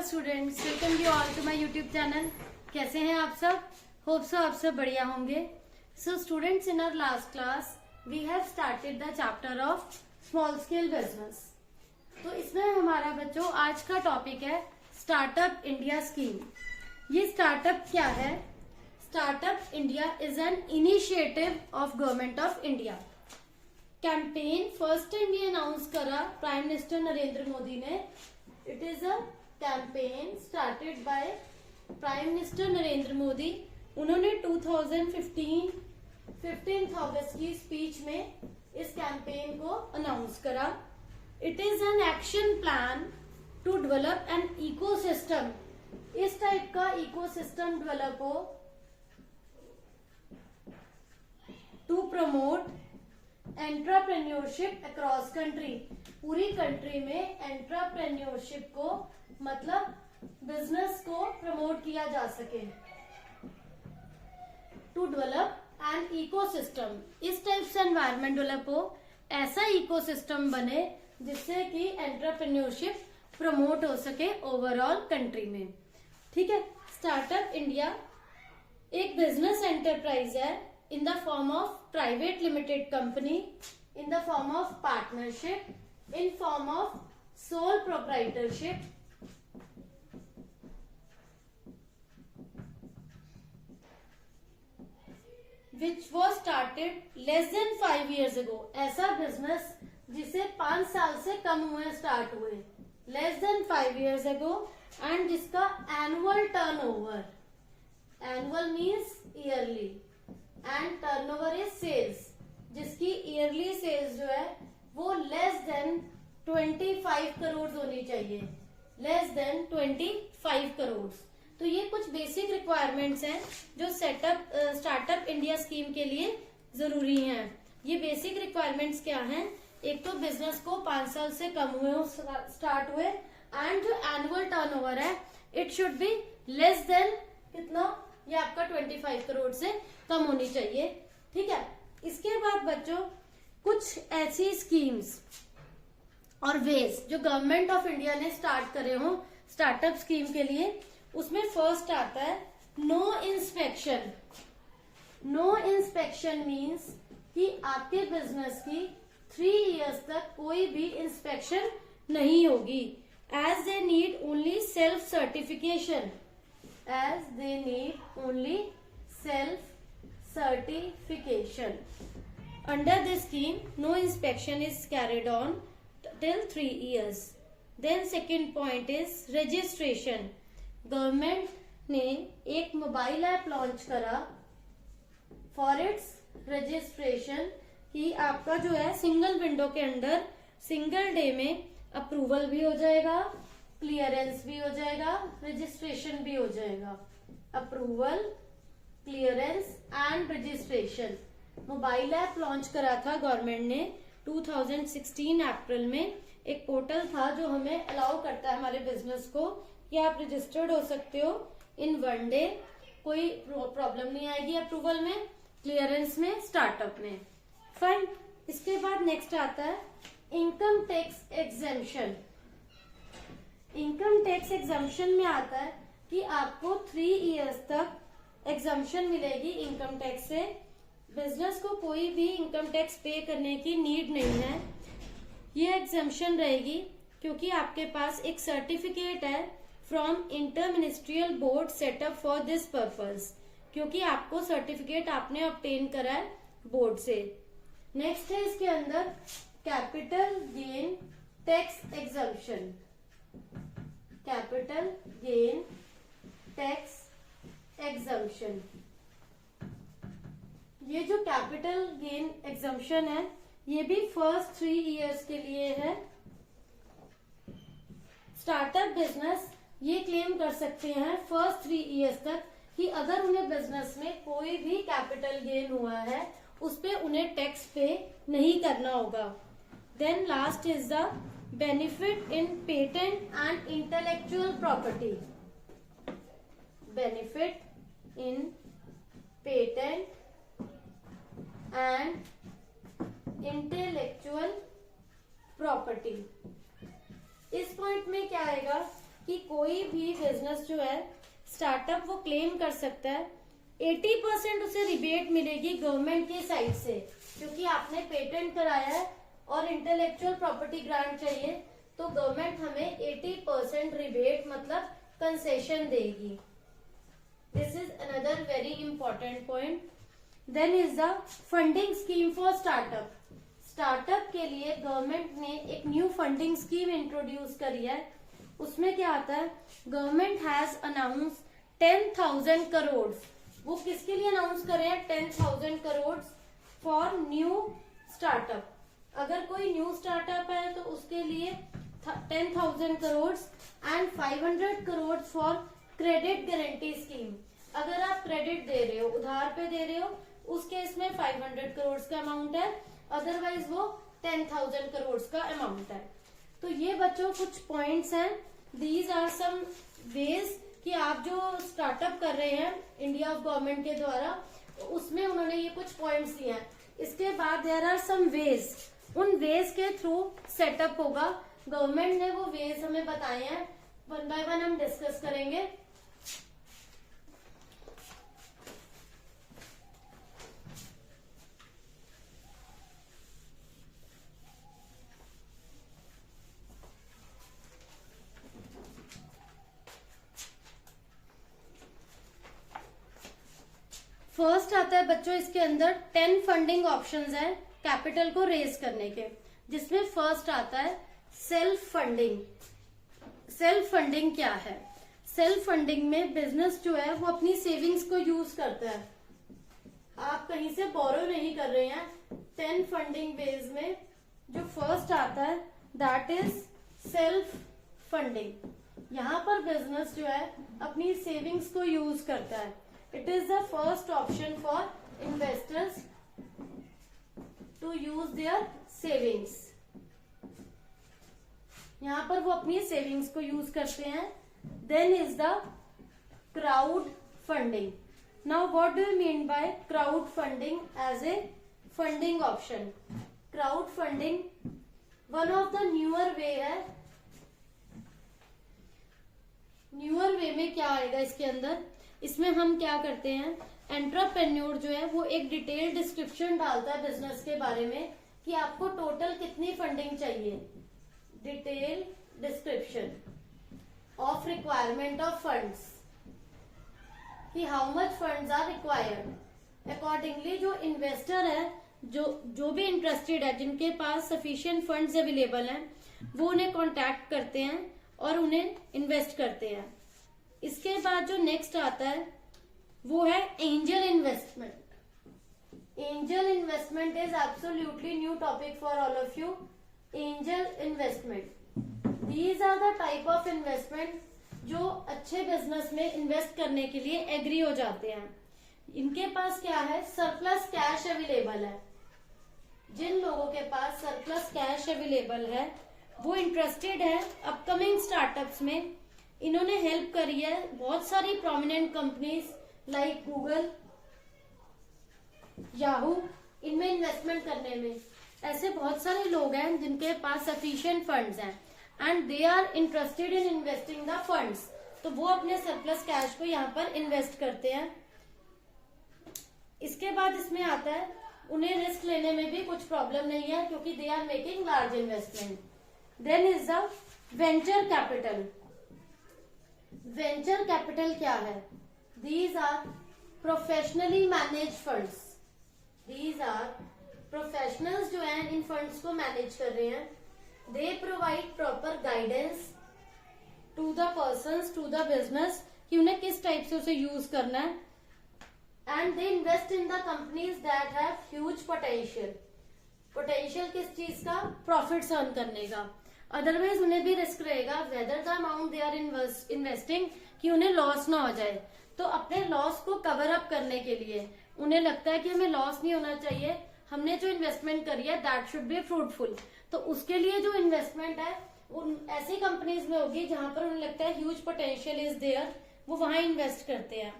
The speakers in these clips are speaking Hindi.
Students, welcome you all to my YouTube channel. कैसे हैं आप सब? होप सो आप सब बढ़िया होंगे। So students, in our last class we have started the chapter of small scale business. तो इसमें हमारा बच्चों आज का टॉपिक है स्टार्टअप इंडिया स्कीम। ये स्टार्टअप क्या है? Startup India is an initiative of government of India. Campaign first time ये अनाउंस करा प्राइम मिनिस्टर नरेंद्र मोदी ने। It is a campaign started by prime minister Narendra Modi. उन्होंने 15th अगस्त की स्पीच में इस कैंपेन को अनाउंस करा। It is an action plan to develop an ecosystem. इस टाइप का इकोसिस्टम डेवलप हो to promote entrepreneurship across country. पूरी कंट्री में एंटरप्रेन्योरशिप को मतलब बिजनेस को प्रमोट किया जा सके। टू डेवलप एन इकोसिस्टम, इस टाइप से एनवायरमेंट डेवलप हो, ऐसा इकोसिस्टम बने जिससे कि एंटरप्रेन्योरशिप प्रमोट हो सके ओवरऑल कंट्री में। ठीक है। स्टार्टअप इंडिया एक बिजनेस एंटरप्राइज है in the form of private limited company, in the form of partnership, in form of sole proprietorship, which was started less than 5 years ago। ऐसा बिजनेस जिसे 5 साल से कम हुए स्टार्ट हुए, less than 5 years ago, and जिसका annual turnover, annual means yearly, and turnover is sales, जिसकी ईयरली सेल्स जो है वो लेस देन 25 करोड़ होनी चाहिए, लेस देन 25 करोड़। तो ये कुछ बेसिक रिक्वायरमेंट्स हैं जो सेटअप स्टार्टअप इंडिया स्कीम के लिए जरूरी हैं। ये बेसिक रिक्वायरमेंट्स क्या हैं? एक तो बिजनेस को 5 साल से कम हुए स्टार्ट हुए, एंड जो एनुअल टर्नओवर है it should be less than कितना? ये आपका 25 करोड़ से कम होनी चाहिए। ठीक है। इसके बाद बच्चों कुछ ऐसी स्कीम्स और वेज जो गवर्नमेंट ऑफ इंडिया ने स्टार्ट करे हो स्टार्टअप स्कीम के लिए, उसमें फर्स्ट आता है no inspection. No inspection means कि आपके बिजनेस की 3 इयर्स तक कोई भी इंस्पेक्शन नहीं होगी, as they need only self certification, as they need only self certification. Under this scheme, no inspection is carried on till 3 years. Then second point is registration. Government ने एक मोबाइल ऐप लॉन्च करा for its registration कि आपका जो है सिंगल विंडो के अंदर सिंगल डे में अप्रूवल भी हो जाएगा, क्लियरेंस भी हो जाएगा, रजिस्ट्रेशन भी हो जाएगा। Approval, clearance and registration. Mobile app launch करा था गवर्नमेंट ने 2016 अप्रैल में। एक पोर्टल था जो हमें अलाउ करता है हमारे बिजनेस को कि आप रजिस्टर्ड हो सकते हो इन 1 डे, कोई प्रॉब्लम नहीं आएगी अप्रूवल में, क्लियरेंस में, स्टार्टअप में। फाइन। इसके बाद नेक्स्ट आता है income tax exemption. Income tax exemption में आता है कि आपको 3 इयर्स तक एग्जम्पशन मिलेगी इनकम टैक्स से। बिजनेस को कोई भी इनकम टैक्स पे करने की नीड नहीं है। ये एग्जम्पशन रहेगी क्योंकि आपके पास एक सर्टिफिकेट है from inter ministerial board setup for this purpose, क्योंकि आपको सर्टिफिकेट आपने ऑब्टेन करा है बोर्ड से। नेक्स्ट है इसके अंदर capital gain tax exemption. Capital gain tax exemption, ये जो कैपिटल गेन एग्जम्पशन है ये भी फर्स्ट 3 इयर्स के लिए है। स्टार्टअप बिजनेस ये क्लेम कर सकते हैं फर्स्ट 3 इयर्स तक कि अगर उन्हें बिजनेस में कोई भी कैपिटल गेन हुआ है उस पे उन्हें टैक्स पे नहीं करना होगा। Then last is the benefit in patent and intellectual property. Benefit in patent and intellectual property. इस पॉइंट में क्या आएगा कि कोई भी बिजनेस जो है स्टार्टअप वो क्लेम कर सकता है 80% उसे रिबेट मिलेगी गवर्नमेंट की साइड से, क्योंकि आपने पेटेंट कराया है और इंटेलेक्चुअल प्रॉपर्टी ग्रांट चाहिए, तो गवर्नमेंट हमें 80% रिबेट मतलब कंसेशन देगी। This is another very important point. Then is the funding scheme for startup. Startup के लिए गवर्नमेंट ने एक न्यू फंडिंग स्कीम इंट्रोड्यूस करी है। उसमें क्या आता है, गवर्नमेंट हैज अनाउंस 10,000 करोड़। वो किसके लिए अनाउंस कर रहे हैं 10,000 करोड़ फॉर न्यू स्टार्टअप। अगर कोई न्यू स्टार्टअप है तो उसके लिए 10,000 crore and 500 crore for credit guarantee scheme. अगर आप क्रेडिट दे रहे हो, उधार पे दे रहे हो, उस केस में 500 करोड़ का अमाउंट है, अदरवाइज वो 10,000 करोड़ का अमाउंट है। तो ये बच्चों कुछ पॉइंट्स हैं। दीज आर सम वेज कि आप जो स्टार्टअप कर रहे हैं इंडिया ऑफ गवर्नमेंट के द्वारा, उसमें उन्होंने ये कुछ पॉइंट्स दिए हैं। इसके बाद देयर आर सम वेज, उन वेज के थ्रू सेटअप होगा। गवर्नमेंट ने वो वेज हमें बताए हैं, वन बाय वन हम डिस्कस करेंगे। फर्स्ट आता है बच्चों इसके अंदर 10 फंडिंग ऑप्शंस हैं कैपिटल को रेज करने के, जिसमें फर्स्ट आता है सेल्फ फंडिंग। सेल्फ फंडिंग क्या है? सेल्फ फंडिंग में बिजनेस जो है वो अपनी सेविंग्स को यूज करता है, आप कहीं से बोरो नहीं कर रहे हैं। 10 फंडिंग बेस में जो फर्स्ट आता है दैट इज सेल्फ फंडिंग। यहाँ पर बिजनेस जो है अपनी सेविंग्स को यूज करता है। It is the first option for investors to use their savings. यहाँ पर वो अपनी सेविंग्स को यूज करते हैं। Then is the crowd funding. Now what do you mean by crowd funding as a funding option? Crowd funding one of the newer way है। न्यूअर वे में क्या आएगा इसके अंदर? इसमें हम क्या करते हैं, एंटरप्रेन्योर जो है वो एक डिटेल डिस्क्रिप्शन डालता है बिजनेस के बारे में कि आपको टोटल कितनी फंडिंग चाहिए। Detail description of requirement of funds, कि how much funds are required. Accordingly जो इन्वेस्टर है, जो भी इंटरेस्टेड है, जिनके पास सफिशिएंट फंड्स अवेलेबल हैं, वो उन्हें कांटेक्ट करते हैं और उन्हें इन्वेस्ट करते हैं। इसके बाद जो नेक्स्ट आता है वो है angel investment. Angel investment is absolutely new topic for all of you. Angel investment, these are the type of investment जो अच्छे बिजनेस में इन्वेस्ट करने के लिए एग्री हो जाते हैं। इनके पास क्या है, सरप्लस कैश अवेलेबल है। जिन लोगों के पास सरप्लस कैश अवेलेबल है वो इंटरेस्टेड है अपकमिंग स्टार्टअप्स में। इन्होंने हेल्प करी है बहुत सारी prominent companies like Google, Yahoo, इनमें इन्वेस्टमेंट करने में। ऐसे बहुत सारे लोग हैं जिनके पास सफिशिएंट फंड्स हैं and they are interested in investing the funds, तो वो अपने सरप्लस कैश को यहाँ पर इन्वेस्ट करते हैं। इसके बाद इसमें आता है उन्हें रिस्क लेने में भी कुछ प्रॉब्लम नहीं है क्योंकि they are making large investment. Then is the venture capital. Venture capital क्या है? These are professionally manage funds. These are professionals जो हैं इन फंड्स को मैनेज कर रहे हैं। They provide proper guidance to the persons, to the business, कि उन्हें किस टाइप से उसे यूज करना है। And they invest in the companies that have huge potential. Potential किस चीज का? प्रॉफिट्स अर्न करने का। अदरवाइज उन्हें भी रिस्क रहेगा whether the amount they are investing, कि उन्हें लॉस ना हो जाए। तो अपने लॉस को कवर अप करने के लिए उन्हें लगता है कि हमें लॉस नहीं होना चाहिए, हमने जो इन्वेस्टमेंट करी है दैट शुड बी फ्रूटफुल। तो उसके लिए जो इन्वेस्टमेंट है वो ऐसी कंपनीज में होगी जहां पर उन्हें लगता है ह्यूज पोटेंशियल इज देयर, वो वहां इन्वेस्ट करते हैं।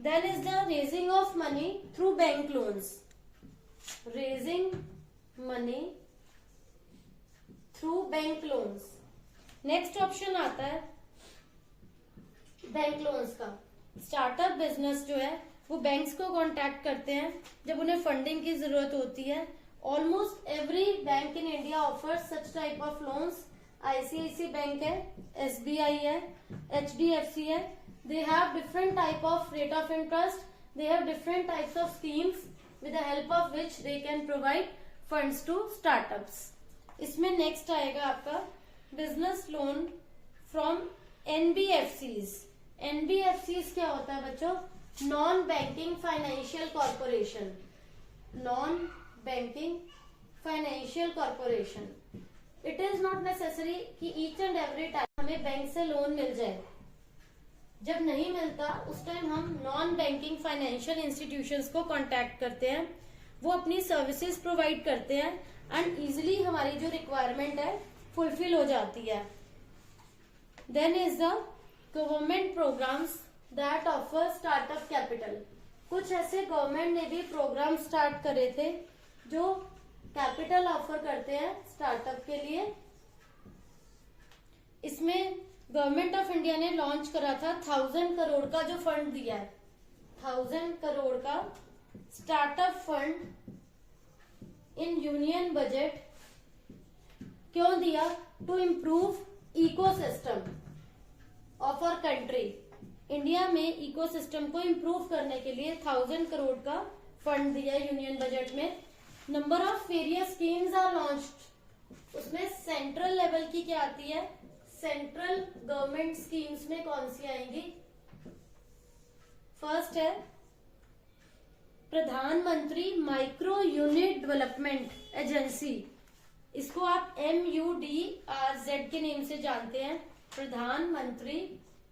Then is the raising of money through bank loans. Raising money through bank loans. Next option आता है बैंक लोन्स का। स्टार्टअप बिजनेस जो है वो बैंक्स को कांटेक्ट करते हैं जब उन्हें फंडिंग की जरूरत होती है। Almost every bank in India offers such type of loans. ICICI bank है, एसबीआई है, एचडीएफसी है। They have different type of rate of interest, they have different types of schemes with the help of which they can provide funds to startups. इसमें नेक्स्ट आएगा आपका business loan from NBFCs. NBFCs क्या होता है बच्चों? Non banking financial corporation. Non banking financial corporation. It is not necessary कि ईच एंड एवरी टाइम हमें बैंक से लोन मिल जाए। जब नहीं मिलता उस टाइम हम नॉन बैंकिंग फाइनेंशियल इंस्टीट्यूशंस को कांटेक्ट करते हैं, वो अपनी सर्विसेज प्रोवाइड करते हैं एंड इजिली हमारी जो रिक्वायरमेंट है फुलफिल हो जाती है। Then is the government programmes that offer startup capital. कुछ ऐसे गवर्नमेंट ने भी प्रोग्राम स्टार्ट करे थे जो कैपिटल ऑफर करते हैं स्टार्टअप के लिए। इसमें गवर्नमेंट ऑफ इंडिया ने लॉन्च करा था 1000 करोड़ का जो फंड दिया है, 1000 करोड़ का startup fund in union budget. क्यों दिया? To improve ecosystem of our country. India में इकोसिस्टम को इम्प्रूव करने के लिए 1000 करोड़ का फंड दिया यूनियन बजट में। Number of various schemes are launched. उसमें सेंट्रल लेवल की क्या आती है? सेंट्रल गवर्नमेंट स्कीम्स में कौन सी आएंगी? फर्स्ट है प्रधानमंत्री माइक्रो यूनिट डेवलपमेंट एजेंसी। इसको आप MUDRZ के नेम से जानते हैं, प्रधानमंत्री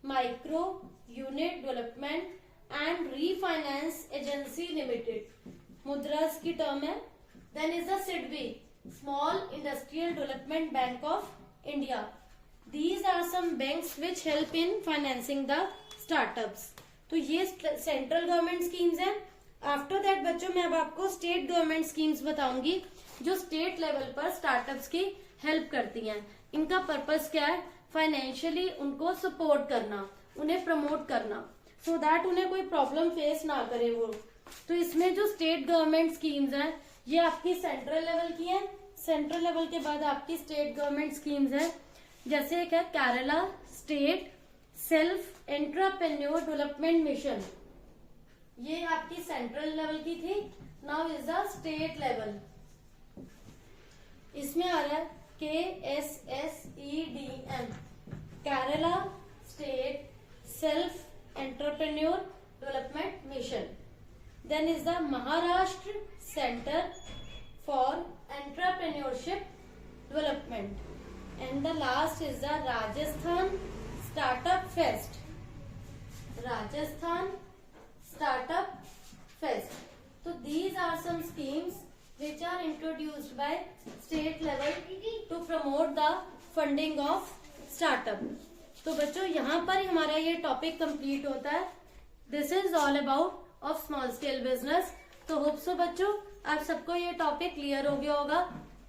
micro unit development and refinance agency limited, मुद्रास की टर्म है। Then is the SIDBI, small industrial development bank of India. These are some banks which help in financing the startups. तो ये सेंट्रल गवर्नमेंट स्कीम्स हैं। आफ्टर दैट बच्चों मैं अब आपको स्टेट गवर्नमेंट स्कीम्स बताऊंगी जो स्टेट लेवल पर स्टार्टअप्स की हेल्प करती हैं। इनका पर्पस क्या है? फाइनेंशियली उनको सपोर्ट करना, उन्हें प्रमोट करना, सो दैट उन्हें कोई प्रॉब्लम फेस ना करे वो। तो इसमें जो स्टेट गवर्नमेंट स्कीम्स हैं ये आपकी सेंट्रल लेवल की है। सेंट्रल लेवल के बाद आपकी स्टेट गवर्नमेंट स्कीम्स है, जैसे एक है Kerala state self entrepreneur development mission. ये आपकी सेंट्रल लेवल की थी। Now is the state level. इसमें आ रहा है KSSEDM, Kerala state self entrepreneur development mission. Then is the Maharashtra centre for entrepreneurship development. And the last is the Rajasthan Startup Fest. Rajasthan Startup Fest. So these are some schemes which are introduced by state level to promote the funding of startup. तो बच्चों यहाँ पर हमारा ये टॉपिक कंप्लीट होता है। This is all about of small scale business. तो होप सो बच्चों आप सबको ये टॉपिक क्लियर हो गया होगा,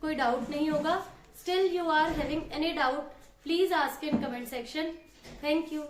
कोई डाउट नहीं होगा। Still you are having any doubt, please ask in comment section. Thank you.